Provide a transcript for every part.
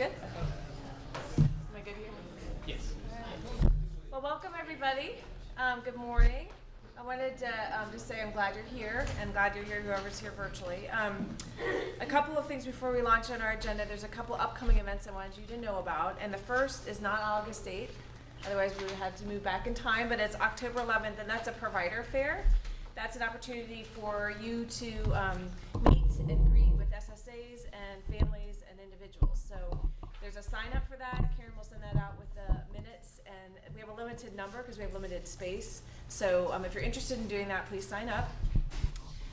good? Okay. Am I good here? Yes. Right. Well, welcome everybody. Good morning. I wanted to just say I'm glad you're here and glad you're here, whoever's here virtually. A couple of things before we launch on our agenda. There's a couple upcoming events I wanted you to know about. And the first is not August 8th. Otherwise, we would have to move back in time. But it's October 11th, and that's a provider fair. That's an opportunity for you to meet and greet with SSAs and families and individuals. So there's a sign up for that. Karen will send that out with the minutes. And we have a limited number because we have limited space. So if you're interested in doing that, please sign up.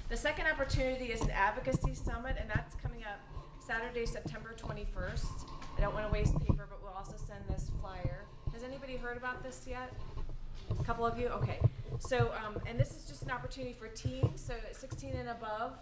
The second opportunity is an advocacy summit, and that's coming up Saturday, September 21st. I don't want to waste paper, but we'll also send this flyer. Has anybody heard about this yet? A couple of you? Okay. So, and this is just an opportunity for teens, so 16 and above,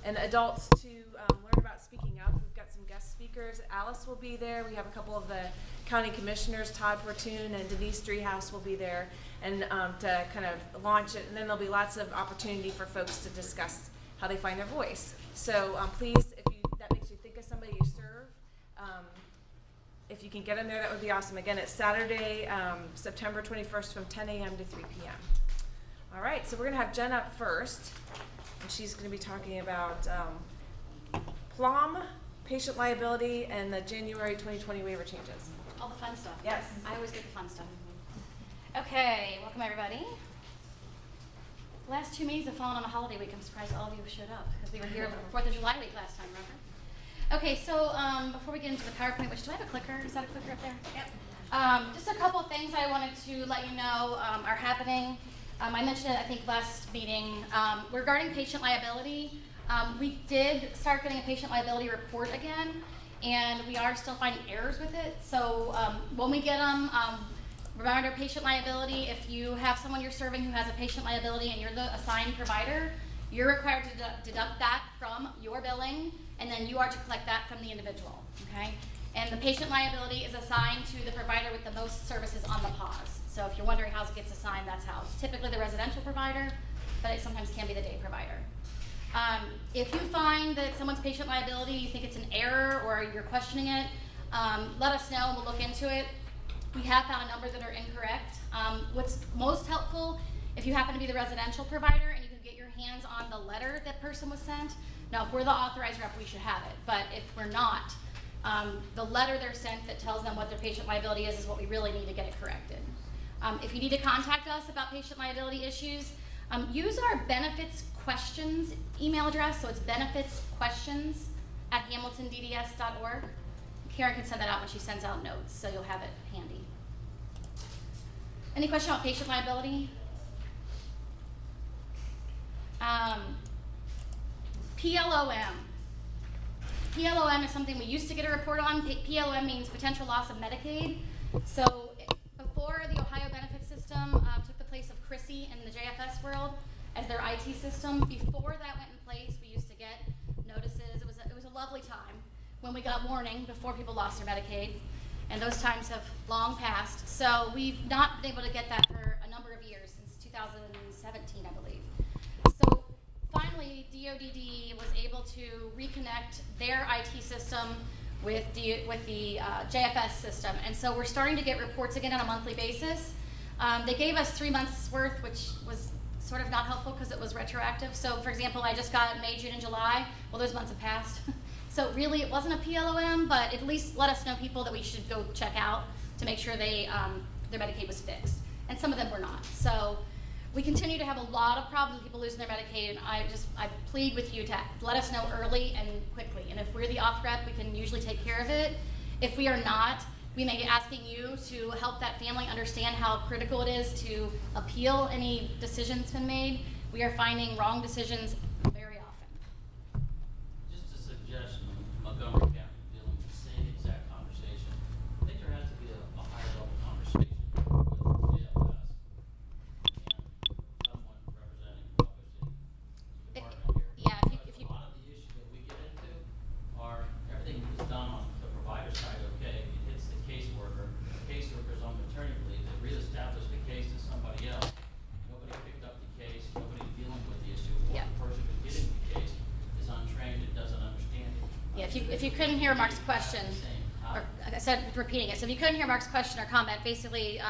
and adults to learn about speaking up. We've got some guest speakers. Alice will be there. We have a couple of the county commissioners, Todd Fortune and Denise Driehaus will be there, and to kind of launch it. And then there'll be lots of opportunity for folks to discuss how they find their voice. So please, if that makes you think of somebody you serve, if you can get in there, that would be awesome. Again, it's Saturday, September 21st from 10 a.m. to 3 p.m. All right, so we're going to have Jen up first, and she's going to be talking about PLOM, patient liability, and the January 2020 waiver changes. All the fun stuff. Yes. I always get the fun stuff. Okay, welcome everybody. The last two meetings have fallen on a holiday week. I'm surprised all of you showed up because we were here for 4th of July week last time, remember? Okay, so before we get into the PowerPoint, which do I have a clicker? Is that a clicker up there? Yep. Just a couple of things I wanted to let you know are happening. I mentioned it, I think, last meeting. Regarding patient liability, we did start getting a patient liability report again, and we are still finding errors with it. So when we get them, reminder, patient liability, if you have someone you're serving who has a patient liability and you're the assigned provider, you're required to deduct that from your billing, and then you are to collect that from the individual, okay? And the patient liability is assigned to the provider with the most services on the pause. So if you're wondering how it gets assigned, that's how. It's typically the residential provider, but it sometimes can be the day provider. If you find that someone's patient liability, you think it's an error or you're questioning it, let us know and we'll look into it. We have found numbers that are incorrect. What's most helpful, if you happen to be the residential provider and you can get your hands on the letter that person was sent. Now, if we're the authorized rep, we should have it. But if we're not, the letter they're sent that tells them what their patient liability is what we really need to get it corrected. If you need to contact us about patient liability issues, use our benefits questions email address. So it's benefitsquestions@hamiltondds.org. Karen can send that out when she sends out notes, so you'll have it handy. Any question about patient liability? PLOM. PLOM is something we used to get a report on. PLOM means potential loss of Medicaid. So before the Ohio benefit system took the place of CRISI in the JFS world as their IT system, before that went in place, we used to get notices. It was a lovely time when we got warning before people lost their Medicaid, and those times have long passed. So we've not been able to get that for a number of years, since 2017, I believe. So finally, DODD was able to reconnect their IT system with the JFS system, and so we're starting to get reports again on a monthly basis. They gave us 3 months worth, which was sort of not helpful because it was retroactive. So for example, I just got May, June, and July. Well, those months have passed. So really, it wasn't a PLOM, but at least let us know people that we should go check out to make sure their Medicaid was fixed. And some of them were not. So we continue to have a lot of problems with people losing their Medicaid, and I plead with you to let us know early and quickly. And if we're the auth rep, we can usually take care of it. If we are not, we may be asking you to help that family understand how critical it is to appeal any decisions been made. We are finding wrong decisions very often. Just a suggestion, Montgomery County dealing with the same exact conversation. I think there has to be a higher level conversation with JFS and someone representing obviously the department here. Yeah, if you A lot of the issues that we get into are everything is done on the provider side, okay, it hits the caseworker. The caseworker's on maternity leave, they reestablished the case to somebody else. Nobody picked up the case, nobody's dealing with the issue. Yeah. One person who's getting the case is untrained and doesn't understand it. Yeah, if if you couldn't hear Mark's question, or I said repeating it. So if you couldn't hear Mark's question or comment, basically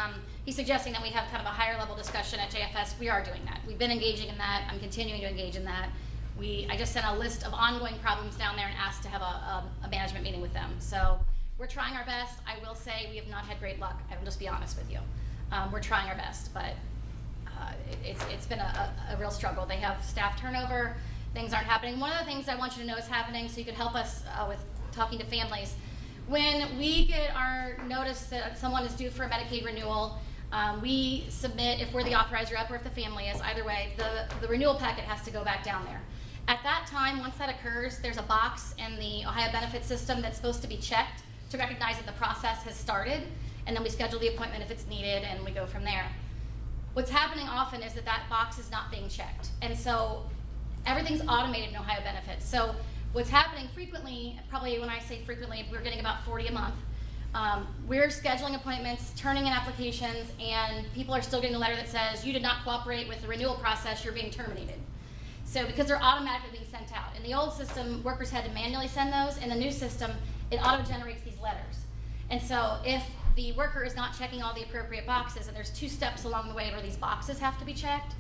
he's suggesting that we have kind of a higher level discussion at JFS. We are doing that. We've been engaging in that. I'm continuing to engage in that. I just sent a list of ongoing problems down there and asked to have a management meeting with them. So we're trying our best. I will say we have not had great luck. I will just be honest with you. We're trying our best, but it's been a real struggle. They have staff turnover. Things aren't happening. One of the things I want you to know is happening, so you could help us with talking to families. When we get our notice that someone is due for a Medicaid renewal, we submit, if we're the authorized rep or if the family is, either way, the renewal packet has to go back down there. At that time, once that occurs, there's a box in the Ohio benefits system that's supposed to be checked to recognize that the process has started, and then we schedule the appointment if it's needed, and we go from there. What's happening often is that box is not being checked, and so everything's automated in Ohio benefits. So what's happening frequently, probably when I say frequently, we're getting about 40 a month. We're scheduling appointments, turning in applications, and people are still getting a letter that says, you did not cooperate with the renewal process, you're being terminated. So because they're automatically being sent out. In the old system, workers had to manually send those. In the new system, it auto-generates these letters. And so if the worker is not checking all the appropriate boxes, and there's 2 steps along the way where these boxes have to be checked,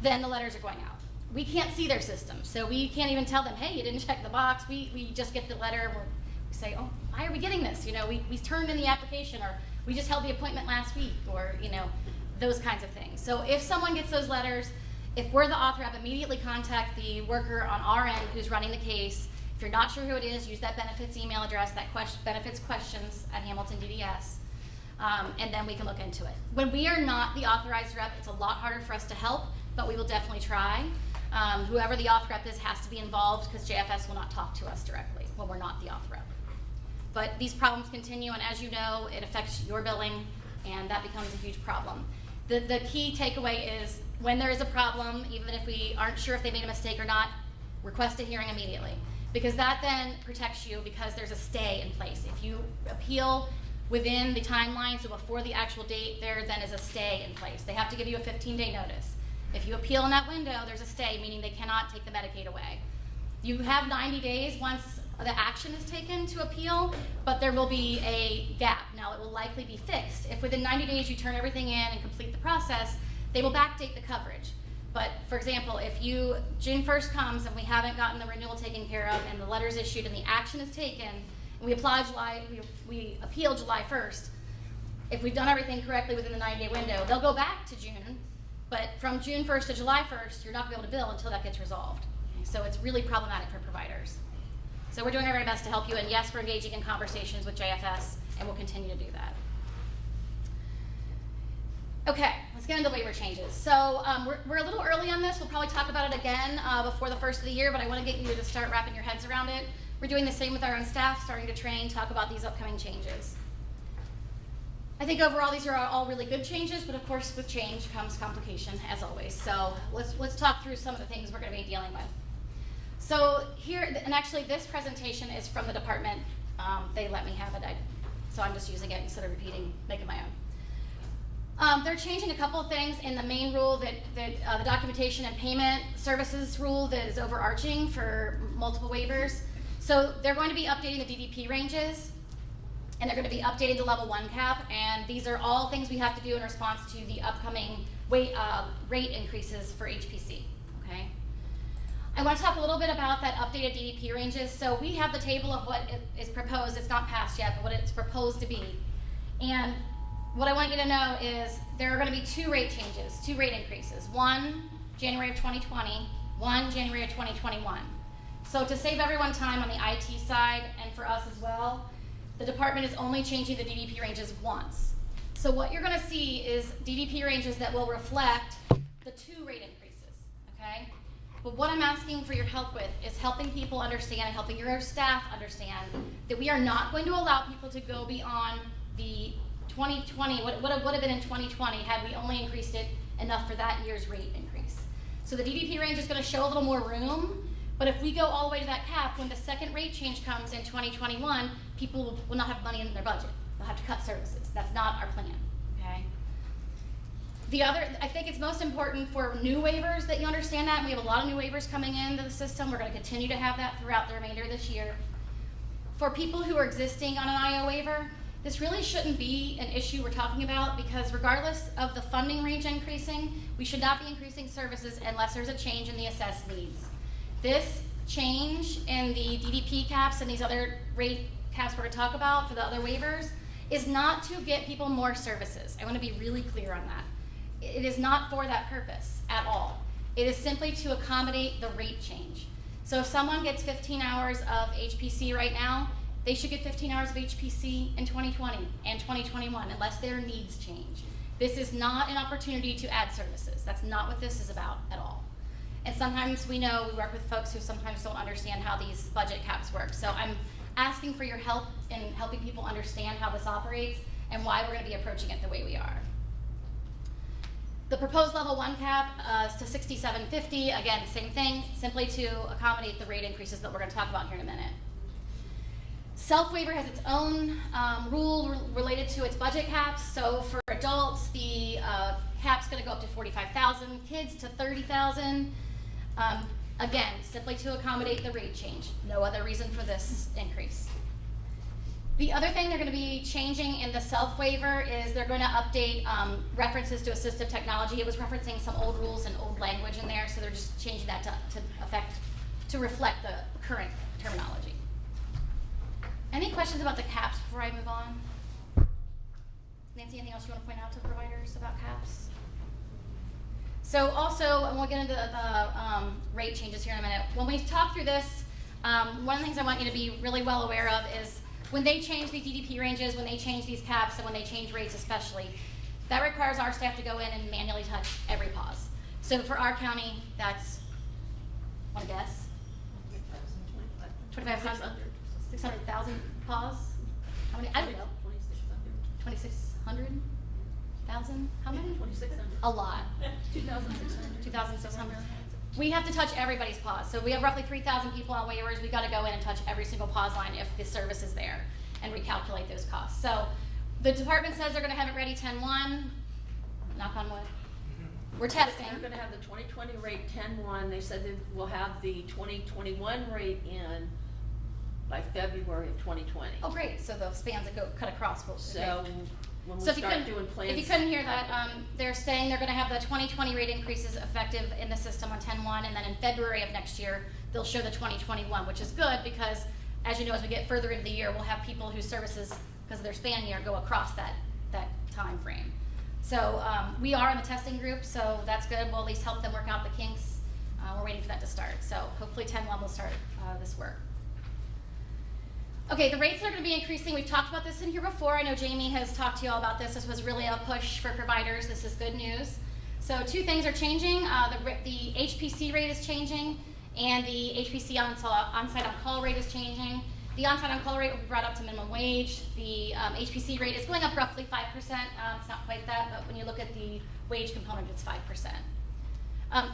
then the letters are going out. We can't see their system, so we can't even tell them, hey, you didn't check the box. We just get the letter, and we say, oh, why are we getting this? You know, we turned in the application, or we just held the appointment last week, or, you know, those kinds of things. So if someone gets those letters, if we're the author rep, immediately contact the worker on our end who's running the case. If you're not sure who it is, use that benefits email address, that benefits questions at Hamilton DDS, and then we can look into it. When we are not the authorized rep, it's a lot harder for us to help, but we will definitely try. Whoever the auth rep is has to be involved, because JFS will not talk to us directly when we're not the auth rep. But these problems continue, and as you know, it affects your billing, and that becomes a huge problem. The key takeaway is when there is a problem, even if we aren't sure if they made a mistake or not, request a hearing immediately, because that then protects you, because there's a stay in place. If you appeal within the timeline, so before the actual date, there then is a stay in place. They have to give you a 15-day notice. If you appeal in that window, there's a stay, meaning they cannot take the Medicaid away. You have 90 days once the action is taken to appeal, but there will be a gap. Now, it will likely be fixed. If within 90 days you turn everything in and complete the process, they will backdate the coverage. But for example, if June 1st comes and we haven't gotten the renewal taken care of, and the letter's issued and the action is taken, and we appeal July 1st, if we've done everything correctly within the 90-day window, they'll go back to June, but from June 1st to July 1st, you're not going to be able to bill until that gets resolved. So it's really problematic for providers. So we're doing our very best to help you, and yes, we're engaging in conversations with JFS, and we'll continue to do that. Okay, let's get into waiver changes. So we're a little early on this. We'll probably talk about it again before the first of the year, but I want to get you to start wrapping your heads around it. We're doing the same with our own staff, starting to train, talk about these upcoming changes. I think overall these are all really good changes, but of course with change comes complication, as always. So let's talk through some of the things we're going to be dealing with. So here, and actually this presentation is from the department. They let me have it, so I'm just using it instead of making my own. They're changing a couple of things in the main rule, that the documentation and payment services rule that is overarching for multiple waivers. So they're going to be updating the DDP ranges, and they're going to be updating the level 1 cap, and these are all things we have to do in response to the upcoming rate increases for HPC, okay? I want to talk a little bit about that updated DDP ranges. So we have the table of what is proposed. It's not passed yet, but what it's proposed to be. And what I want you to know is there are going to be 2 rate changes, 2 rate increases. One, January of 2020, one, January of 2021. So to save everyone time on the IT side, and for us as well, the department is only changing the DDP ranges once. So what you're going to see is DDP ranges that will reflect the 2 rate increases, okay? But what I'm asking for your help with is helping people understand, and helping your staff understand, that we are not going to allow people to go beyond the 2020, what would have been in 2020 had we only increased it enough for that year's rate increase. So the DDP range is going to show a little more room, but if we go all the way to that cap, when the second rate change comes in 2021, people will not have money in their budget. They'll have to cut services. That's not our plan, okay? I think it's most important for new waivers that you understand that. We have a lot of new waivers coming into the system. We're going to continue to have that throughout the remainder of this year. For people who are existing on an IO waiver, this really shouldn't be an issue we're talking about, because regardless of the funding range increasing, we should not be increasing services unless there's a change in the assessed needs. This change in the DDP caps and these other rate caps we're going to talk about for the other waivers is not to get people more services. I want to be really clear on that. It is not for that purpose at all. It is simply to accommodate the rate change. So if someone gets 15 hours of HPC right now, they should get 15 hours of HPC in 2020 and 2021 unless their needs change. This is not an opportunity to add services. That's not what this is about at all. And sometimes we know we work with folks who sometimes don't understand how these budget caps work. So I'm asking for your help in helping people understand how this operates and why we're going to be approaching it the way we are. The proposed level 1 cap is to $67.50. Again, same thing, simply to accommodate the rate increases that we're going to talk about here in a minute. Self-waiver has its own rule related to its budget caps. So for adults, the cap's going to go up to $45,000, kids to $30,000. Again, simply to accommodate the rate change. No other reason for this increase. The other thing they're going to be changing in the self-waiver is they're going to update references to assistive technology. It was referencing some old rules and old language in there, so they're just changing that to reflect the current terminology. Any questions about the caps before I move on? Nancy, anything else you want to point out to providers about caps? So also, and we'll get into the rate changes here in a minute. When we talk through this, one of the things I want you to be really well aware of is when they change the DDP ranges, when they change these caps, and when they change rates especially, that requires our staff to go in and manually touch every pause. So for our county, that's, want to guess? 600,000 pause? How many? I don't know. 2,600? 1,000? How many? 2,600. A lot. 2,600. 2,600. We have to touch everybody's pause. So we have roughly 3,000 people on waivers. We've got to go in and touch every single pause line if the service is there and recalculate those costs. So the department says they're going to have it ready 10/1. Knock on wood. We're testing. They're going to have the 2020 rate 10/1. They said they will have the 2021 rate in by February of 2020. Oh, great. So the spans that go cut across will. So when we So if start doing plans. if you couldn't hear that, they're saying they're going to have the 2020 rate increases effective in the system on 10/1, and then in February of next year, they'll show the 2021, which is good because, as you know, as we get further into the year, we'll have people whose services, because of their span year, go across that time frame. So we are in the testing group, so that's good. We'll at least help them work out the kinks. We're waiting for that to start. So hopefully 10/1 will start this work. Okay, the rates are going to be increasing. We've talked about this in here before. I know Jamie has talked to you all about this. This was really a push for providers. This is good news. So two things are changing. The HPC rate is changing, and the HPC on-site on-call rate is changing. The on-site on-call rate will be brought up to minimum wage. The HPC rate is going up roughly 5%. It's not quite that, but when you look at the wage component, it's 5%.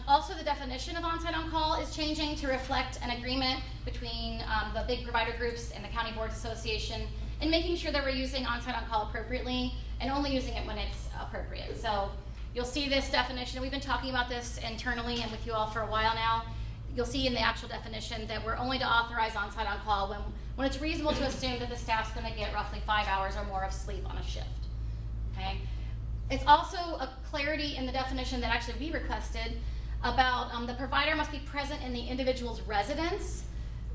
Also, the definition of on-site on-call is changing to reflect an agreement between the big provider groups and the County Boards Association in making sure that we're using on-site on-call appropriately and only using it when it's appropriate. So you'll see this definition. We've been talking about this internally and with you all for a while now. You'll see in the actual definition that we're only to authorize on-site on-call when it's reasonable to assume that the staff's going to get roughly 5 hours or more of sleep on a shift. Okay? It's also a clarity in the definition that actually we requested about the provider must be present in the individual's residence.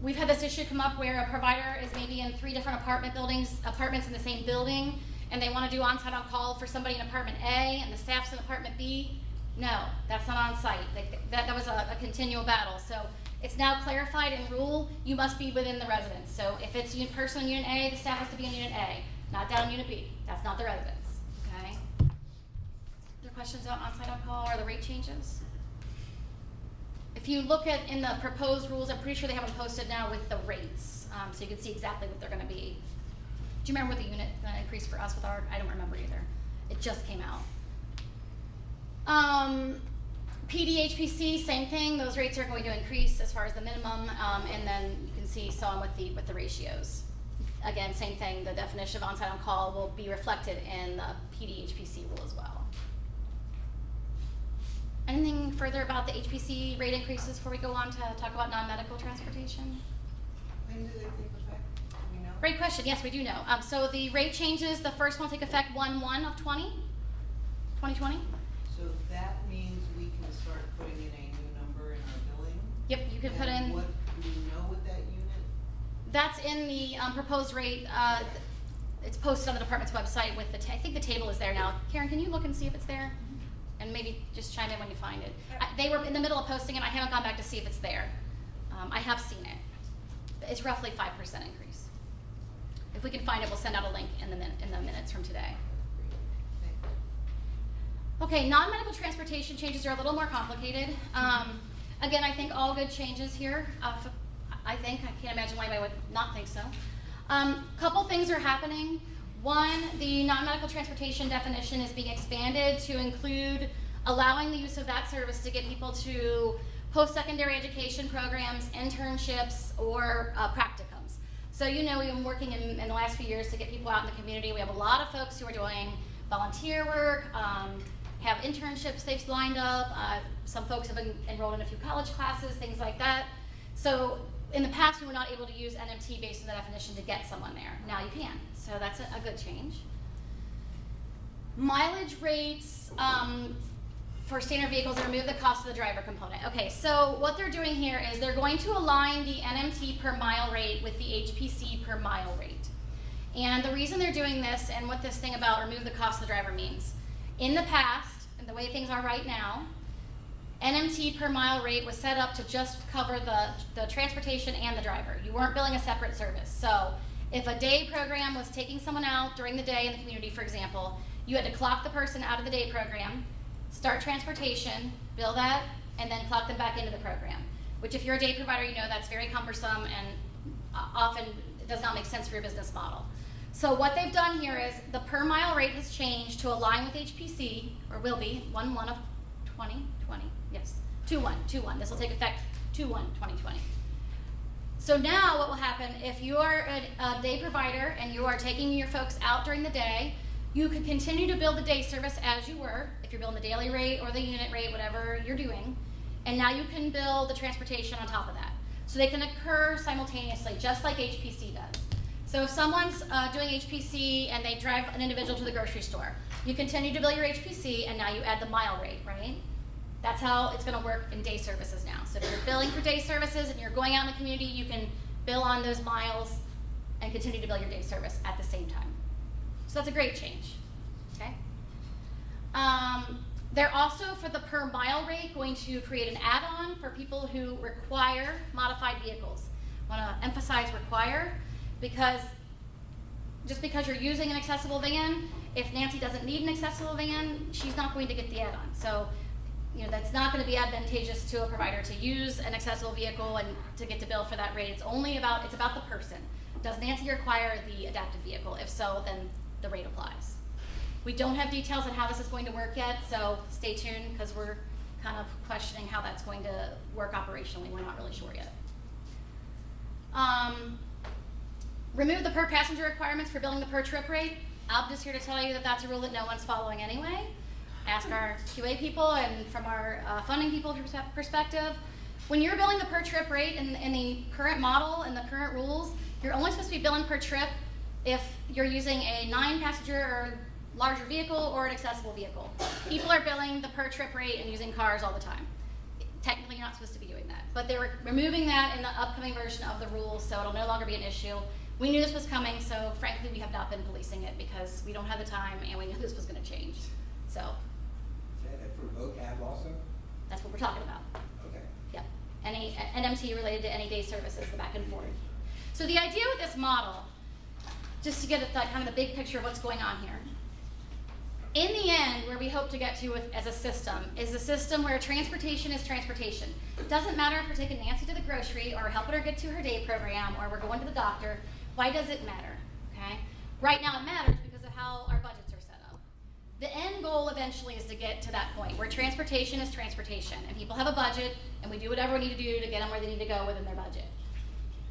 We've had this issue come up where a provider is maybe in 3 different apartments in the same building, and they want to do on-site on-call for somebody in apartment A and the staff's in apartment B. No, that's not on-site. That was a continual battle. So it's now clarified in rule, you must be within the residence. So if it's person in unit A, the staff has to be in unit A, not down in unit B. That's not the residence. Okay? Other questions about on-site on-call or the rate changes? If you look at in the proposed rules, I'm pretty sure they have them posted now with the rates, so you can see exactly what they're going to be. Do you remember what the unit increase for us with our? I don't remember either. It just came out. PDHPC, same thing. Those rates are going to increase as far as the minimum, and then you can see some with the ratios. Again, same thing. The definition of on-site on-call will be reflected in the PDHPC rule as well. Anything further about the HPC rate increases before we go on to talk about non-medical transportation? When do they take effect? Do we Great question. Yes, we do know. So the rate changes, the first one will take effect 1/1 of 2020. So that means we can start putting in a new number in our billing? Yep, you can put And in, what, do we know what that unit? that's in the proposed rate. It's posted on the department's website with I think the table is there now. Karen, can you look and see if it's there? And maybe just chime in when you find it. They were in the middle of posting it. I haven't gone back to see if it's there. I have seen it. It's roughly 5% increase. If we can find it, we'll send out a link in the minutes from today. Okay, non-medical transportation changes are a little more complicated. Again, I think all good changes here. I can't imagine why anybody would not think so. Couple things are happening. One, the non-medical transportation definition is being expanded to include allowing the use of that service to get people to post-secondary education programs, internships, or practicums. So we've been working in the last few years to get people out in the community. We have a lot of folks who are doing volunteer work, have internships they've lined up. Some folks have enrolled in a few college classes, things like that. So in the past, we were not able to use NMT based on the definition to get someone there. Now you can. So that's a good change. Mileage rates for standard vehicles and remove the cost of the driver component. Okay, so what they're doing here is they're going to align the NMT per mile rate with the HPC per mile rate. And the reason they're doing this and what this thing about remove the cost of the driver means, in the past, and the way things are right now, NMT per mile rate was set up to just cover the transportation and the driver. You weren't billing a separate service. So if a day program was taking someone out during the day in the community, for example, you had to clock the person out of the day program, start transportation, bill that, and then clock them back into the program. Which if you're a day provider, you know that's very cumbersome and often it does not make sense for your business model. So what they've done here is the per mile rate has changed to align with HPC, or will be, 1/1 of 2020, yes, 2/1. This will take effect 2/1/2020. So now what will happen, if you are a day provider and you are taking your folks out during the day, you can continue to bill the day service as you were, if you're billing the daily rate or the unit rate, whatever you're doing, and now you can bill the transportation on top of that. So they can occur simultaneously, just like HPC does. So if someone's doing HPC and they drive an individual to the grocery store, you continue to bill your HPC and now you add the mile rate, right? That's how it's gonna work in day services now. So if you're billing for day services and you're going out in the community, you can bill on those miles and continue to bill your day service at the same time. So that's a great change, okay? They're also, for the per mile rate, going to create an add-on for people who require modified vehicles. I wanna emphasize require, because just because you're using an accessible van, if Nancy doesn't need an accessible van, she's not going to get the add-on. So, that's not going to be advantageous to a provider to use an accessible vehicle and to get to bill for that rate. It's about the person. Does Nancy require the adapted vehicle? If so, then the rate applies. We don't have details on how this is going to work yet, so stay tuned because we're kind of questioning how that's going to work operationally. We're not really sure yet. Remove the per passenger requirements for billing the per trip rate. I'm just here to tell you that that's a rule that no one's following anyway. Ask our QA people and from our funding people perspective. When you're billing the per trip rate in the current model and the current rules, you're only supposed to be billing per trip if you're using a 9-passenger or larger vehicle or an accessible vehicle. People are billing the per trip rate and using cars all the time. Technically, you're not supposed to be doing that. But they're removing that in the upcoming version of the rules, so it'll no longer be an issue. We knew this was coming, so frankly, we have not been policing it because we don't have the time and we knew this was going to change. So Is that for vocab also? that's what we're talking about. Okay. Yep. Any NMT related to any day services, the back and forth. So the idea with this model, just to get at kind of the big picture of what's going on here. In the end, where we hope to get to as a system is a system where transportation is transportation. It doesn't matter if we're taking Nancy to the grocery or helping her get to her day program or we're going to the doctor. Why does it matter? Okay. Right now it matters because of how our budgets are set up. The end goal eventually is to get to that point where transportation is transportation and people have a budget and we do whatever we need to do to get them where they need to go within their budget.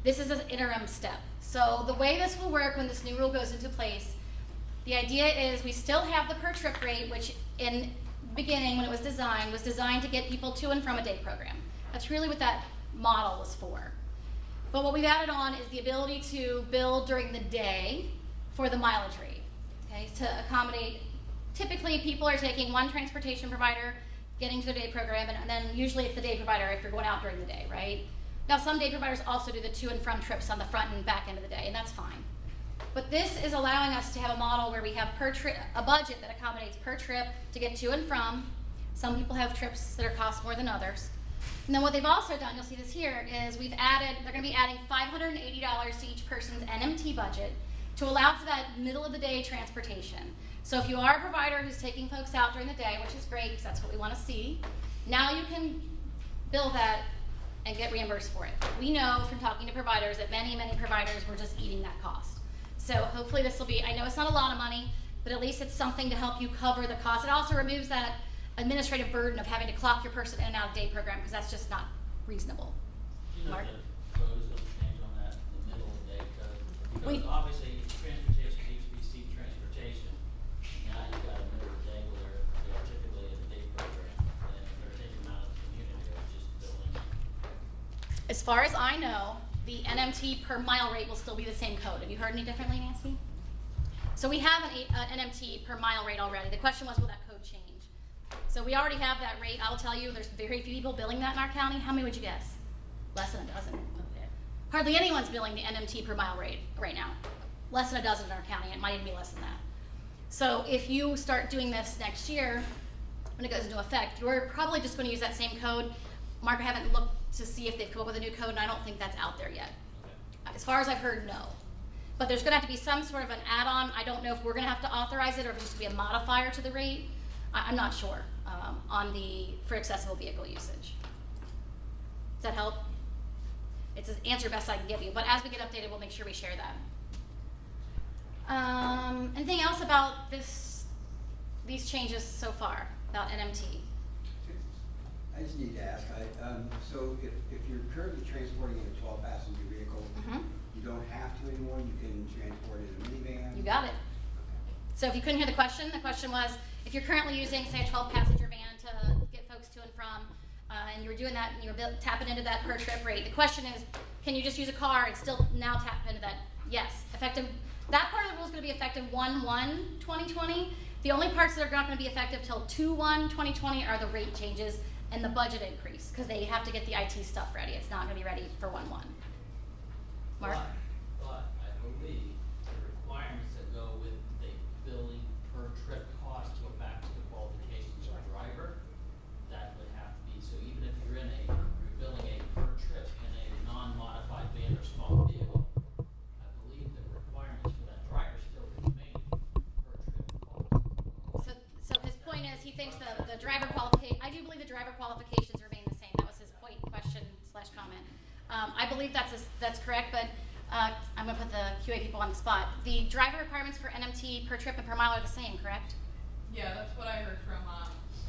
This is an interim step. So the way this will work when this new rule goes into place, the idea is we still have the per trip rate, which in the beginning when it was designed to get people to and from a day program. That's really what that model was for. But what we've added on is the ability to bill during the day for the mileage rate, okay, to accommodate, typically people are taking one transportation provider, getting to their day program, and then usually it's the day provider if you're going out during the day, right? Now some day providers also do the to and from trips on the front and back end of the day, and that's fine. But this is allowing us to have a model where we have per trip, a budget that accommodates per trip to get to and from. Some people have trips that are cost more than others. And then what they've also done, you'll see this here, is they're gonna be adding $580 to each person's NMT budget to allow for that middle of the day transportation. So if you are a provider who's taking folks out during the day, which is great because that's what we wanna see, now you can bill that and get reimbursed for it. We know from talking to providers that many, many providers were just eating that cost. So hopefully this will be, I know it's not a lot of money, but at least it's something to help you cover the cost. It also removes that administrative burden of having to clock your person in and out of day program because that's just not reasonable. You know Mark? the code is gonna change on that in the middle of the day code, We- because obviously transportation needs to be steep transportation. Now you've got a middle of the day where they're typically in a day program, and if they're taking them out of the community, they're just billing. As far as I know, the NMT per mile rate will still be the same code. Have you heard any differently, Nancy? So we have an NMT per mile rate already. The question was, will that code change? So we already have that rate. I'll tell you, there's very few people billing that in our county. How many would you guess? Less than a dozen. Okay. Hardly anyone's billing the NMT per mile rate right now. Less than a dozen in our county. It might even be less than that. So if you start doing this next year, when it goes into effect, you're probably just going to use that same code. Mark, I haven't looked to see if they've come up with a new code, and I don't think that's out there yet. Okay. As far as I've heard, no. But there's going to have to be some sort of an add-on. I don't know if we're going to have to authorize it or if it's just going to be a modifier to the rate. I'm not sure for accessible vehicle usage. Does that help? It's an answer best I can give you. But as we get updated, we'll make sure we share that. Anything else about these changes so far about NMT? I just need to ask, so if you're currently transporting in a 12-passenger vehicle, Mhm. you don't have to anymore, you can transport in a minivan? You got it. So if you couldn't hear the question was, if you're currently using, say, a 12-passenger van to get folks to and from, and you were doing that and you were tapping into that per trip rate, the question is, can you just use a car and still now tap into that? Yes. Effective. That part of the rule is going to be effective 1/1/2020. The only parts that are not going to be effective till 2/1/2020 are the rate changes and the budget increase because they have to get the IT stuff ready. It's not going to be ready for 1/1. Mark? But I believe the requirements that go with the billing per trip cost go back to the qualifications of a driver. That would have to be, so even if you're billing a per trip in a non-modified van or small vehicle, I believe the requirements for that driver still remain per trip cost. So his point is, he thinks the driver qualification, I do believe the driver qualifications remain the same. That was his point, question / comment. I believe that's correct, but I'm gonna put the QA people on the spot. The driver requirements for NMT per trip and per mile are the same, correct? Yeah, that's what I heard from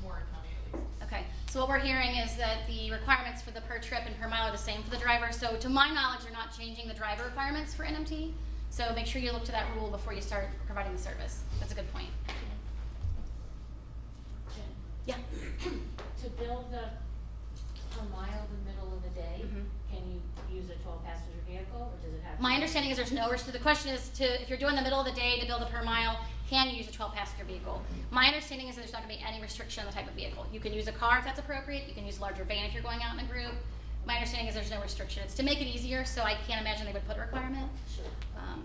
Warren County at least. Okay, so what we're hearing is that the requirements for the per trip and per mile are the same for the driver. So to my knowledge, they're not changing the driver requirements for NMT. So make sure you look to that rule before you start providing the service. That's a good point. Yeah. To build the per mile the middle of the day, Mhm. can you use a 12-passenger vehicle, or does it have to? My understanding is there's no restriction. The question is if you're doing the middle of the day to build a per mile, can you use a 12-passenger vehicle? My understanding is that there's not going to be any restriction on the type of vehicle. You can use a car if that's appropriate. You can use a larger van if you're going out in a group. My understanding is there's no restriction. It's to make it easier, so I can't imagine they would put a requirement. Sure.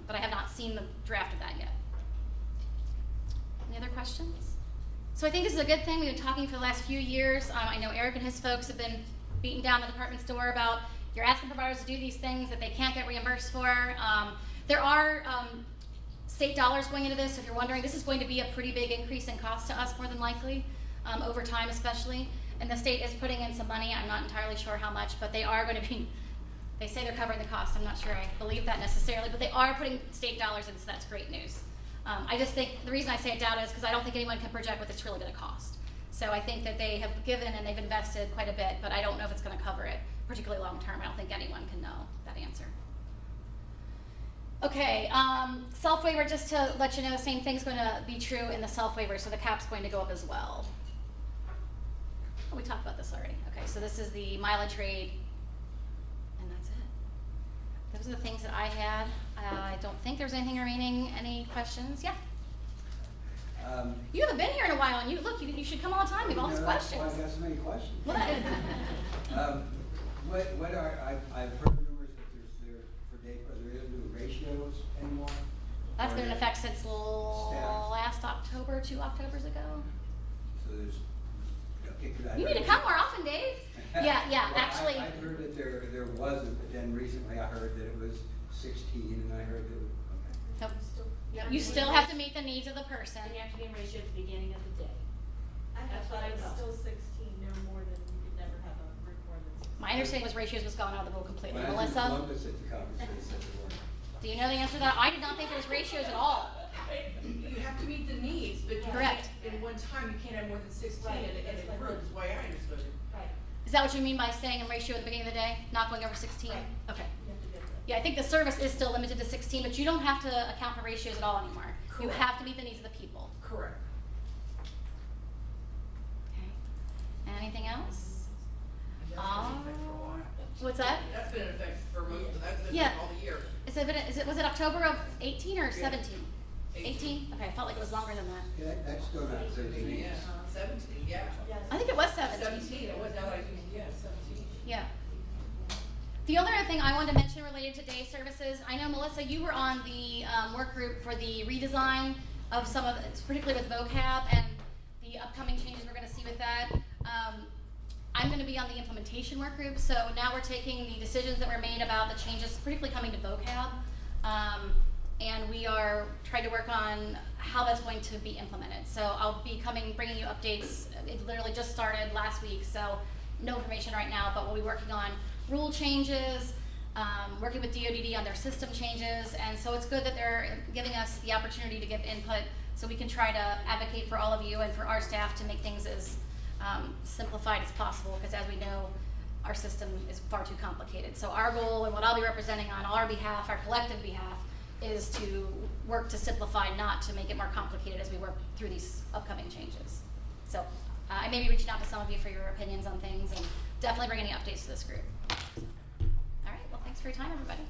But I have not seen the draft of that yet. Any other questions? So I think this is a good thing. We've been talking for the last few years. I know Eric and his folks have been beating down the department's door about you're asking providers to do these things that they can't get reimbursed for. There are state dollars going into this. So if you're wondering, this is going to be a pretty big increase in cost to us more than likely, over time especially. And the state is putting in some money. I'm not entirely sure how much, but they are going to be, they say they're covering the cost. I'm not sure I believe that necessarily, but they are putting state dollars in, so that's great news. I just think the reason I say I doubt it is because I don't think anyone can project what it's really going to cost. So I think that they have given and they've invested quite a bit, but I don't know if it's going to cover it, particularly long term. I don't think anyone can know that answer. Okay, self-waiver, just to let you know, the same thing's going to be true in the self-waiver, so the cap's going to go up as well. Oh, we talked about this already. Okay, so this is the mileage rate, and that's it. those are the things that I had. I don't think there's anything remaining. Any questions? Yeah. You haven't been here in a while, and you should come all the time. We have all these That's why questions. I got so many questions. What? I've heard rumors that there for day, there isn't new ratios anymore. That's been in Or- effect since Staff. last October, 2 Octobers ago. So there's, okay, 'cause I You need to heard- come more often, Dave. Yeah, Well, actually. I heard that there wasn't, but then recently I heard that it was 16, and I heard that, okay. Nope. You still have to meet the needs of the person. And you have to be in ratio at the beginning of the day. That's what why I it's thought. still 16, no more than, you could never have a group more than 16. My understanding was ratios was gone out of the rule completely. When I was in Melissa, Columbus at the conference, they said there weren't. do you know the answer to that? I did not think there was ratios at all. You have to meet the needs, but you Correct. can't, in one time, you can't have more than 16 Right. and it grows, is the way I understood it. Right, Is that what you mean by staying in ratio at the beginning of the day, not going over 16? Right. Okay. you have to get that. Yeah, I think the service is still limited to 16, but you don't have to account for ratios at all anymore. You Correct. have to meet the needs of the people. Correct. Okay. Anything else? That's been in effect for a while. What's that? That's been in effect for most, that's been Yeah. all the years. Was it October of 18 or 17? 18? Okay, I felt like it was longer than that. Yeah, that's still not 13. Yeah, 17, yeah. Yes. I think it was 17. 17, it was, now that I use, yeah, 17. Yeah. The other thing I wanted to mention related to day services, I know Melissa, you were on the work group for the redesign of some of, particularly with vocab and the upcoming changes we're going to see with that. I'm going to be on the implementation work group, so now we're taking the decisions that were made about the changes, particularly coming to vocab, and we are trying to work on how that's going to be implemented. So I'll be bringing you updates. It literally just started last week, so no information right now, but we'll be working on rule changes, working with DODD on their system changes, and so it's good that they're giving us the opportunity to give input so we can try to advocate for all of you and for our staff to make things as simplified as possible, because as we know, our system is far too complicated. So our goal and what I'll be representing on our behalf, our collective behalf, is to work to simplify, not to make it more complicated as we work through these upcoming changes. So I may be reaching out to some of you for your opinions on things, and definitely bring any updates to this group. All right, well, thanks for your time, everybody.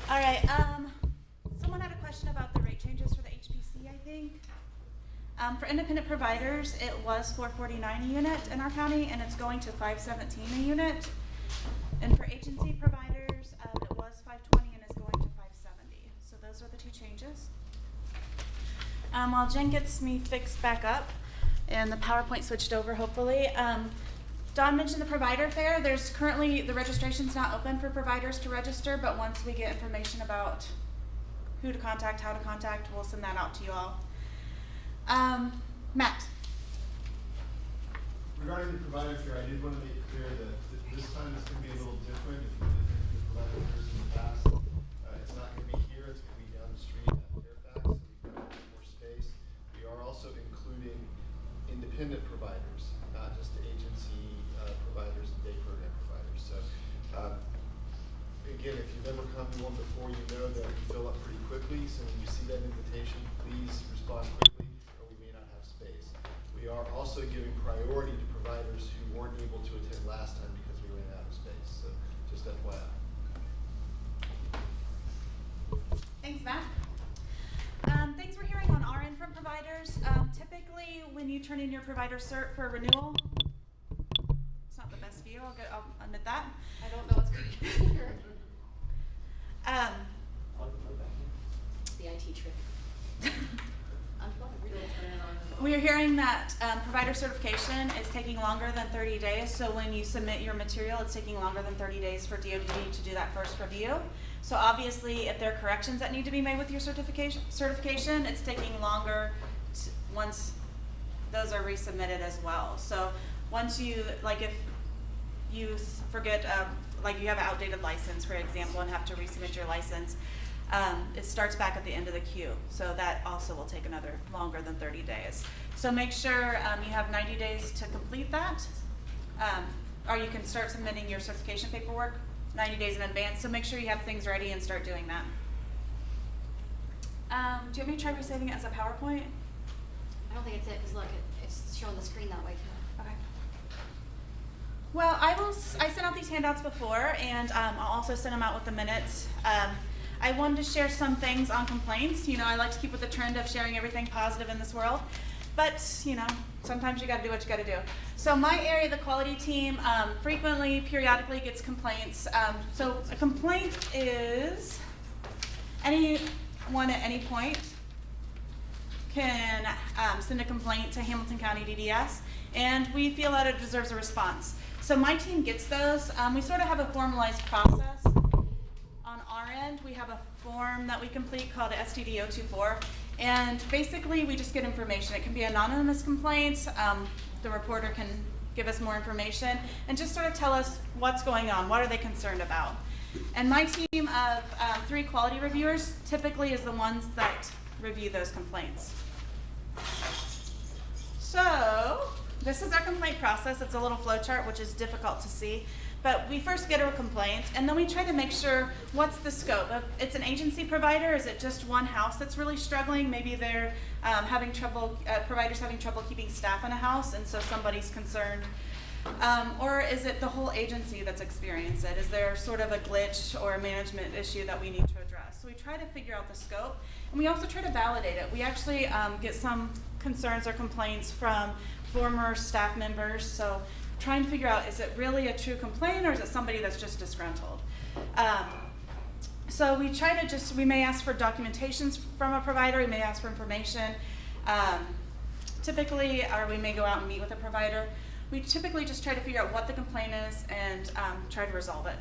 All right, someone had a question about the rate changes for the HPC, I think. For independent providers, it was $449 a unit in our county, and it's going to $517 a unit. And for agency providers, it was $520 and is going to $570. So those are the two changes. While Jen gets me fixed back up and the PowerPoint switched over, hopefully, Dawn mentioned the provider fair. There's currently, the registration's not open for providers to register, but once we get information about who to contact, how to contact, we'll send that out to you all. Matt. Regarding the provider fair, I did want to make clear that this time it's going to be a little different. If you've been to the provider fairs in the past, it's not going to be here, it's going to be down the street at Fairfax, so we've got a little more space. We are also including independent providers, not just the agency providers and day program providers. So again, if you've ever come to one before, you know that we fill up pretty quickly. So when you see that invitation, please respond quickly, or we may not have space. We are also giving priority to providers who weren't able to attend last time because we ran out of space. So just FYI. Thanks, Matt. Things we're hearing on our end from providers. Typically, when you turn in your provider cert for renewal, it's not the best view, I'll admit that. I don't know what's going on here. The IT trick. We are hearing that provider certification is taking longer than 30 days. So when you submit your material, it's taking longer than 30 days for DOD to do that first review. So obviously, if there are corrections that need to be made with your certification, it's taking longer once those are resubmitted as well. So once you, like if you forget, like you have an outdated license, for example, and have to resubmit your license, it starts back at the end of the queue. So that also will take another longer than 30 days. So make sure you have 90 days to complete that. or you can start submitting your certification paperwork 90 days in advance. So make sure you have things ready and start doing that. Do you want me to try resaving it as a PowerPoint? I don't think it's it, because look, it's showing the screen that way too. Okay. Well, I sent out these handouts before, and I'll also send them out with the minutes. I wanted to share some things on complaints. You know, I like to keep with the trend of sharing everything positive in this world. But, you know, sometimes you gotta do what you gotta do. So my area, the quality team, frequently, periodically gets complaints. So a complaint is anyone at any point can send a complaint to Hamilton County DDS, and we feel that it deserves a response. So my team gets those. We sort of have a formalized process. On our end, we have a form that we complete called STD-024, and basically we just get information. It can be anonymous complaints. The reporter can give us more information and just sort of tell us what's going on, what are they concerned about. And my team of 3 quality reviewers typically is the ones that review those complaints. So this is our complaint process. It's a little flow chart, which is difficult to see. But we first get a complaint, and then we try to make sure what's the scope. If it's an agency provider, is it just one house that's really struggling? Maybe they're having trouble, providers having trouble keeping staff in a house, and so somebody's concerned. Or is it the whole agency that's experienced it? Is there sort of a glitch or a management issue that we need to address? So we try to figure out the scope, and we also try to validate it. We actually get some concerns or complaints from former staff members, so trying to figure out, is it really a true complaint or is it somebody that's just disgruntled? So we try to we may ask for documentations from a provider, we may ask for information, typically, or we may go out and meet with a provider. We typically just try to figure out what the complaint is and try to resolve it.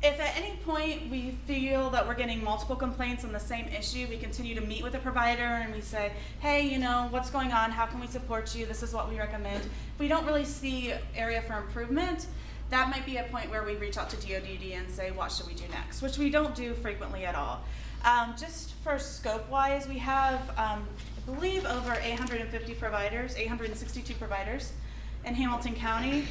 If at any point we feel that we're getting multiple complaints on the same issue, we continue to meet with the provider and we say, hey, you know, what's going on? How can we support you? This is what we recommend. If we don't really see area for improvement, that might be a point where we reach out to DODD and say, what should we do next? Which we don't do frequently at all. Just for scope-wise, we have, I believe, over 850 providers, 862 providers in Hamilton County.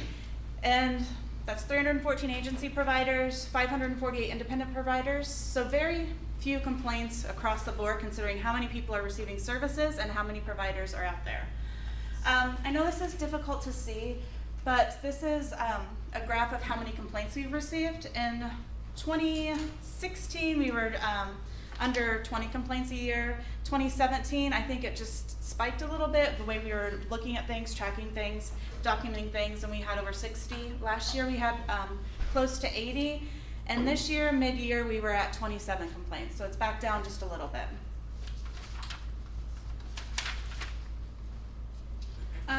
And that's 314 agency providers, 548 independent providers, so very few complaints across the board considering how many people are receiving services and how many providers are out there. I know this is difficult to see, but this is a graph of how many complaints we've received. In 2016, we were under 20 complaints a year. 2017, I think it just spiked a little bit, the way we were looking at things, tracking things, documenting things, and we had over 60. Last year we had close to 80, and this year, mid-year, we were at 27 complaints, so it's back down just a little bit.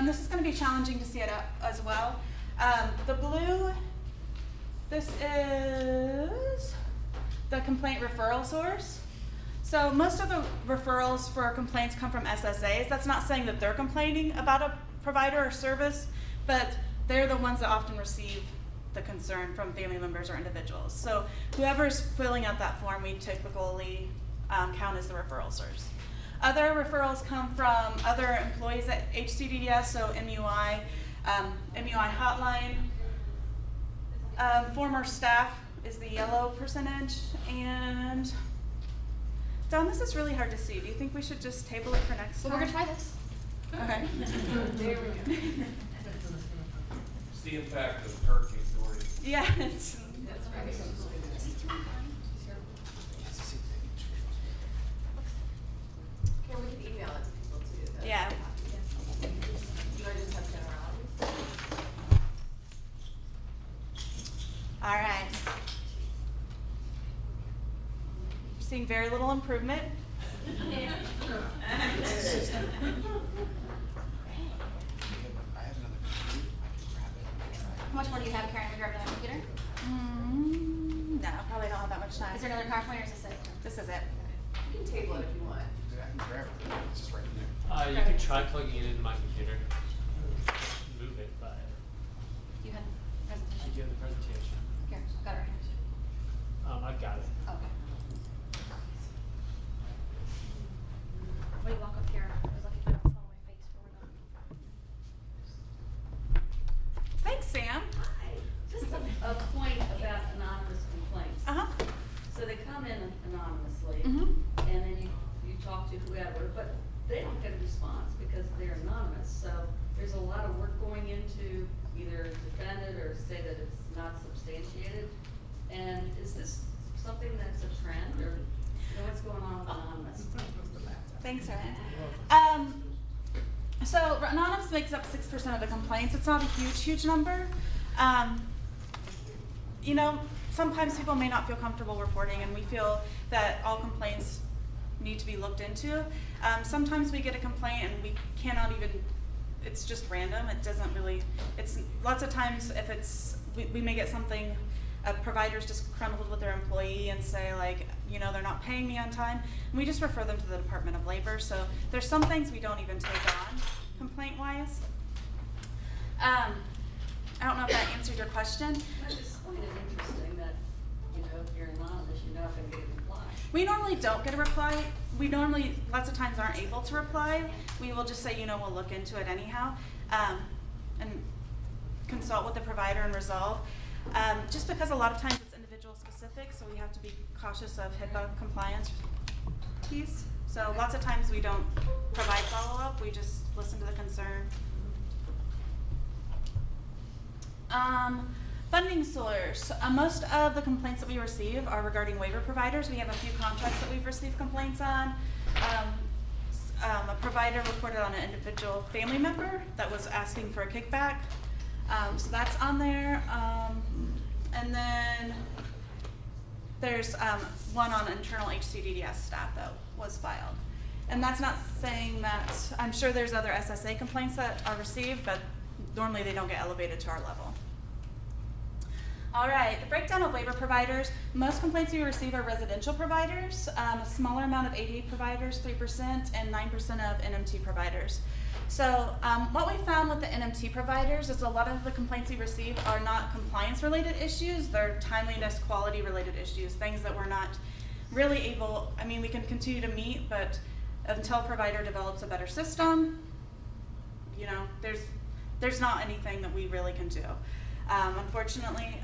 This is going to be challenging to see it up as well. The blue, this is the complaint referral source. So most of the referrals for complaints come from SSAs. That's not saying that they're complaining about a provider or service, but they're the ones that often receive the concern from family members or individuals. So whoever's filling out that form, we typically count as the referral source. Other referrals come from other employees at HCDDS, so MUI, MUI hotline. Former staff is the yellow percentage, and Dawn, this is really hard to see. Do you think we should just table it for next time? We're gonna try this. Okay. There we go. It's the impact of hurricane Dorian. Yeah, it's, That's right. Okay, we can email it to people too. That's Yeah. You want to just have generalities? all right. Seeing very little improvement. How much more do you have, Karen? We grab another computer? No, probably don't have that much time. Is there another PowerPoint or is this it? This is it. You can table it if you want. I can grab it, it's just right in there. You can try plugging it into my computer. Move it, but You have I presentation? give the presentation. Here, I've got it right here. I've got it. Okay. Will you walk up here? I was lucky if I don't fall on my face for we're done. lot of work going into either defend it or say that it's not substantiated. And is this something that's a trend, or what's going on with Anonymous? Thanks, Ryan. So Anonymous makes up 6% of the complaints. It's not a huge number. You know, sometimes people may not feel comfortable reporting, and we feel that all complaints need to be looked into. Sometimes we get a complaint and we cannot even, it's just random. It doesn't really, it's lots of times if it's, we may get something, a provider's disgruntled with their employee and say like, you know, they're not paying me on time. And we just refer them to the Department of Labor. So there's some things we don't even take on complaint-wise. I don't know if that answered your question. I just find it interesting that, you know, if you're anonymous, you're not gonna get a reply. We normally don't get a reply. We normally, lots of times, aren't able to reply. We will just say, you know, we'll look into it anyhow, and consult with the provider and resolve. Just because a lot of times it's individual specific, so we have to be cautious of HIPAA compliance piece. So lots of times we don't provide follow-up, we just listen to the concern. Funding source. Most of the complaints that we receive are regarding waiver providers. We have a few contracts that we've received complaints on. A provider reported on an individual family member that was asking for a kickback. So that's on there. And then there's one on internal HCDDS staff that was filed. And that's not saying that, I'm sure there's other SSA complaints that are received, but normally they don't get elevated to our level. All right, the breakdown of waiver providers. Most complaints we receive are residential providers, a smaller amount of ADA providers, 3%, and 9% of NMT providers. So what we found with the NMT providers is a lot of the complaints we receive are not compliance-related issues, they're timeliness, quality-related issues, things that we're not really able, I mean, we can continue to meet, but until a provider develops a better system, you know, there's not anything that we really can do. Unfortunately,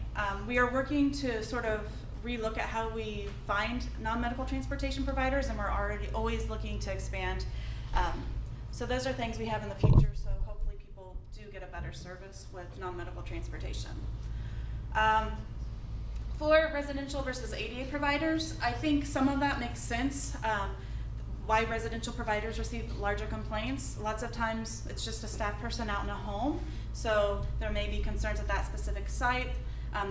we are working to sort of relook at how we find non-medical transportation providers, and we're always looking to expand. So those are things we have in the future, so hopefully people do get a better service with non-medical transportation. For residential versus ADA providers, I think some of that makes sense. Why residential providers receive larger complaints. Lots of times it's just a staff person out in a home, so there may be concerns at that specific site.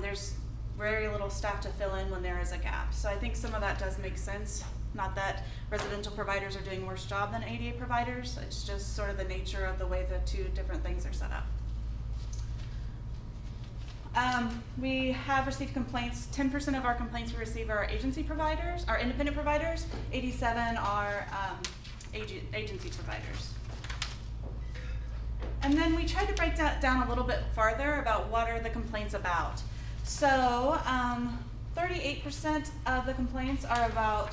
There's very little staff to fill in when there is a gap. So I think some of that does make sense. Not that residential providers are doing a worse job than ADA providers, it's just sort of the nature of the way the two different things are set up. We have received complaints. 10% of our complaints we receive are agency providers, are independent providers. 87 are agency providers. And then we tried to break that down a little bit farther about what are the complaints about. So 38% of the complaints are about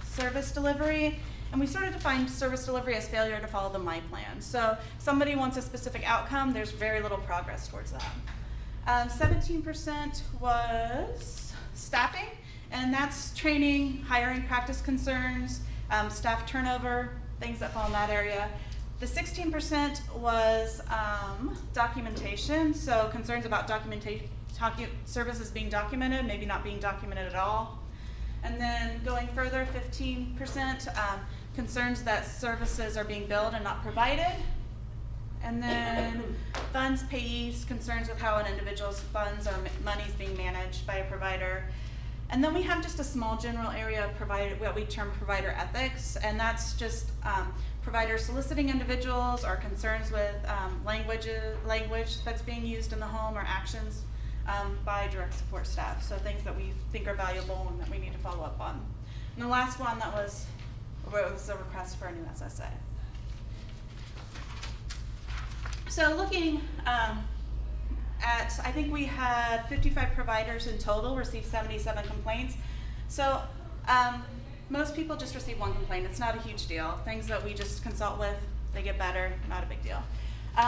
service delivery, and we sort of define service delivery as failure to follow the MY plan. So somebody wants a specific outcome, there's very little progress towards that. 17% was staffing, and that's training, hiring practice concerns, staff turnover, things that fall in that area. The 16% was documentation, so concerns about services being documented, maybe not being documented at all. And then going further, 15% concerns that services are being billed and not provided. And then funds, payees, concerns with how an individual's funds or money is being managed by a provider. And then we have just a small general area of what we term provider ethics, and that's just providers soliciting individuals or concerns with language that's being used in the home or actions by direct support staff. So things that we think are valuable and that we need to follow up on. And the last one that was a request for a new SSA. So looking I think we had 55 providers in total receive 77 complaints. So most people just receive one complaint. It's not a huge deal. Things that we just consult with, they get better, not a big deal.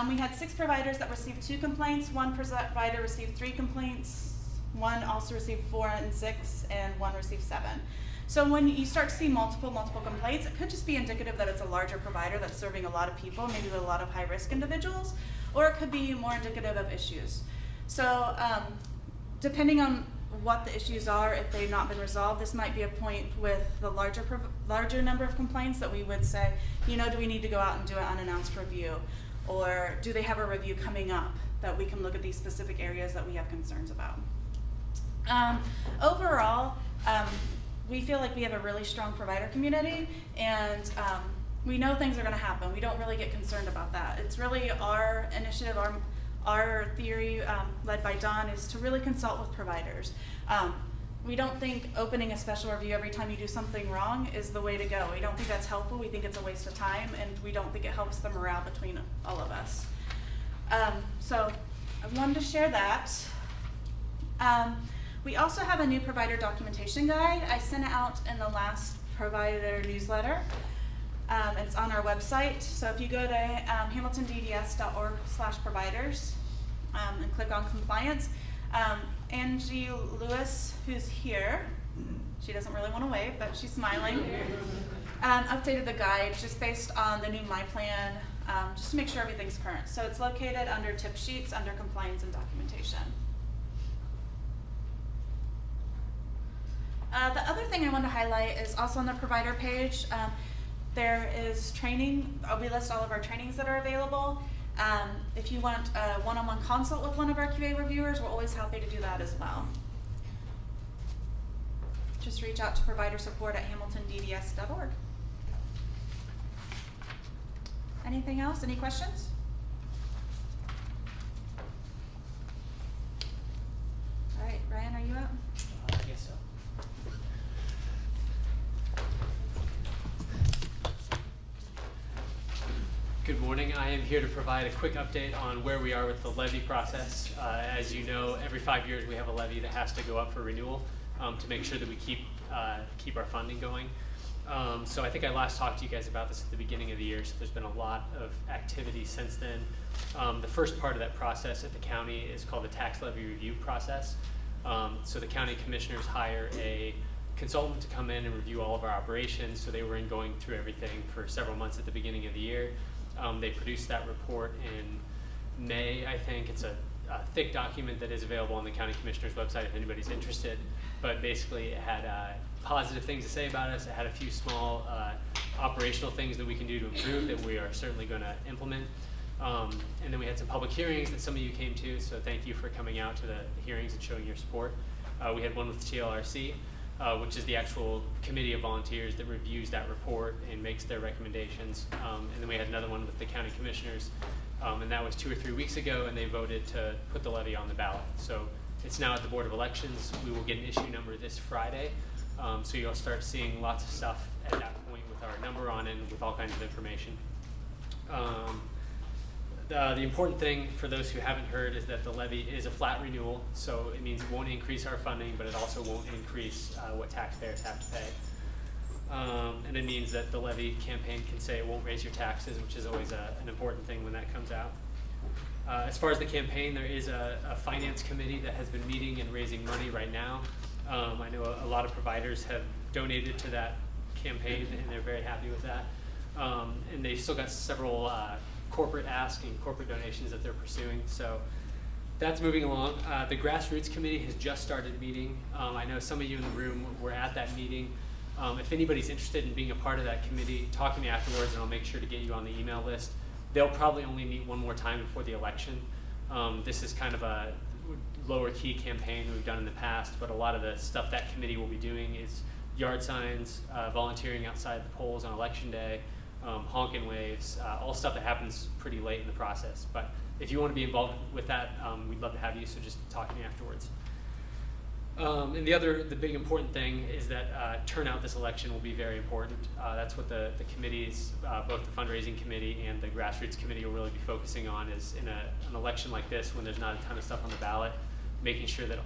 We had 6 providers that received 2 complaints. 1 provider received 3 complaints. 1 also received 4 and 6, and 1 received 7. So when you start to see multiple complaints, it could just be indicative that it's a larger provider that's serving a lot of people, maybe with a lot of high-risk individuals, or it could be more indicative of issues. So depending on what the issues are, if they've not been resolved, this might be a point with the larger number of complaints that we would say, you know, do we need to go out and do an unannounced review? Or do they have a review coming up that we can look at these specific areas that we have concerns about? Overall, we feel like we have a really strong provider community, and we know things are going to happen. We don't really get concerned about that. It's really our initiative, our theory, led by Dawn, is to really consult with providers. We don't think opening a special review every time you do something wrong is the way to go. We don't think that's helpful. We think it's a waste of time, and we don't think it helps the morale between all of us. So I wanted to share that. We also have a new provider documentation guide. I sent it out in the last provider newsletter. It's on our website. So if you go to hamiltondds.org/providers and click on compliance, Angie Lewis, who's here, she doesn't really want to wave, but she's smiling, updated the guide just based on the new My Plan, just to make sure everything's current. So it's located under tip sheets, under compliance and documentation. The other thing I want to highlight is also on the provider page. There is training. We list all of our trainings that are available. If you want a one-on-one consult with one of our QA reviewers, we're always happy to do that as well. Just reach out to provider support at hamiltondds.org. Anything else? Any questions? All right, Ryan, are you up? I guess so. Good morning. I am here to provide a quick update on where we are with the levy process. As you know, every 5 years we have a levy that has to go up for renewal to make sure that we keep our funding going. So I think I last talked to you guys about this at the beginning of the year, so there's been a lot of activity since then. The first part of that process at the county is called the tax levy review process. So the county commissioners hire a consultant to come in and review all of our operations. So they were going through everything for several months at the beginning of the year. They produced that report in May, I think. It's a thick document that is available on the county commissioner's website if anybody's interested. But basically it had positive things to say about us. It had a few small operational things that we can do to improve that we are certainly going to implement. And then we had some public hearings that some of you came to, so thank you for coming out to the hearings and showing your support. We had one with TLRC, which is the actual committee of volunteers that reviews that report and makes their recommendations. And then we had another one with the county commissioners, and that was 2 or 3 weeks ago, and they voted to put the levy on the ballot. So it's now at the Board of Elections. We will get an issue number this Friday, so you'll start seeing lots of stuff at that point with our number on it and with all kinds of information. The important thing for those who haven't heard is that the levy is a flat renewal, so it means it won't increase our funding, but it also won't increase what taxpayers have to pay. And it means that the levy campaign can say it won't raise your taxes, which is always an important thing when that comes out. As far as the campaign, there is a finance committee that has been meeting and raising money right now. I know a lot of providers have donated to that campaign, and they're very happy with that. And they've still got several corporate asks and corporate donations that they're pursuing. So that's moving along. The grassroots committee has just started meeting. I know some of you in the room were at that meeting. If anybody's interested in being a part of that committee, talk to me afterwards and I'll make sure to get you on the email list. They'll probably only meet one more time before the election. This is kind of a lower key campaign we've done in the past, but a lot of the stuff that committee will be doing is yard signs, volunteering outside the polls on election day, honking waves, all stuff that happens pretty late in the process. But if you want to be involved with that, we'd love to have you, so just talk to me afterwards. And the big important thing is that turnout this election will be very important. That's what the committees, both the fundraising committee and the grassroots committee, will really be focusing on, is in an election like this when there's not a ton of stuff on the ballot, making sure that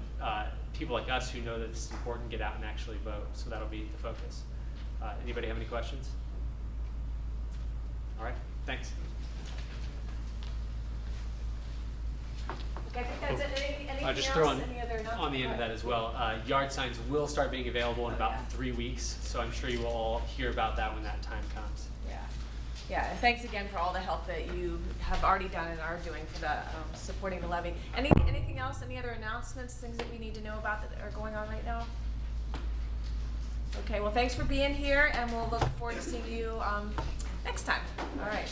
people like us who know that this is important get out and actually vote. So that'll be the focus. Anybody have any questions? All right, thanks. Okay, I think that's it. Anything Just else? throw Any other on the end of that as well. Yard signs will start being available in about 3 weeks, so I'm sure you will all hear about that when that time comes. Yeah. Yeah, and thanks again for all the help that you have already done and are doing for the supporting the levy. Anything else? Any other announcements? Things that we need to know about that are going on right now? Okay. Well, thanks for being here, and we'll look forward to seeing you next time. All right.